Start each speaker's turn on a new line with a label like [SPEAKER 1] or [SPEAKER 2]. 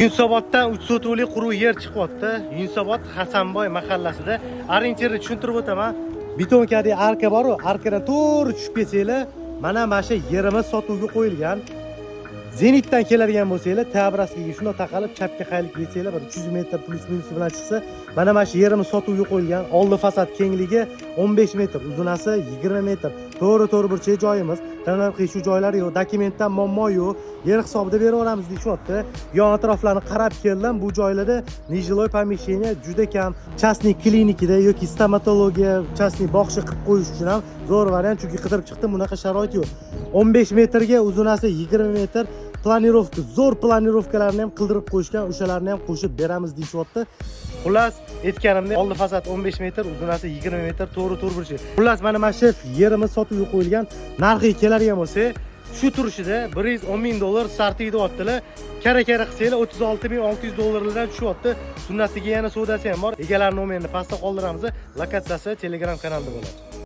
[SPEAKER 1] Yunusoboddan 3 sotuvli quruq yer chiqyapti. Yunusobod Hasanboy mahallasida. Orientirni tushuntirib o'taman. Betonkadagi arka bor-ku, arkadan to'g'ri tushib kelsanglar, mana shu yerimiz sotuvga qo'yilgan. Zenitdan keladigan bo'lsanglar, Teabraskiga shunday taqalib chapga qayilib kelsanglar, bir 300 metr plus minus bilan chiqsa, mana shu yerimiz sotuvga qo'yilgan. Oldi fasad kengligi 15 metr, uzunasi 20 metr. To'g'ri burchak joyimiz. Tanaqiy shu joylar yo'q, dokumentdan muammo yo'q. Yer hisobida beraveramiz deyapti. Yon atroflarni qarab keldim. Bu joylarda nijiloy помещение juda kam. Частный klinikada yoki stomatologiya, частный bog'cha qilib qo'yish uchun ham zo'r variant, chunki qidirib chiqdim, bunaqa sharoit yo'q. 15 metrga, uzunasi 20 metr. Planirovka, zo'r planirovkalarni ham qildirib qo'yishgan, o'shalarni ham qo'shib beramiz deyapti. Xullas, aytganimdek, oldi fasad 15 metr, uzunasi 20 metr, to'g'ri burchak. Xullas, mana shu yerimiz sotuvga qo'yilgan. Narxi keladigan bo'lsa, shu turishida $110,000 starti deyaptilar. Kara qilsanglar $36,600 tushyapti. Sunnatiga yana savdosi ham bor. Egalar nomerini pastda qoldiramiz. Lokatsiyasi Telegram kanalida bo'ladi.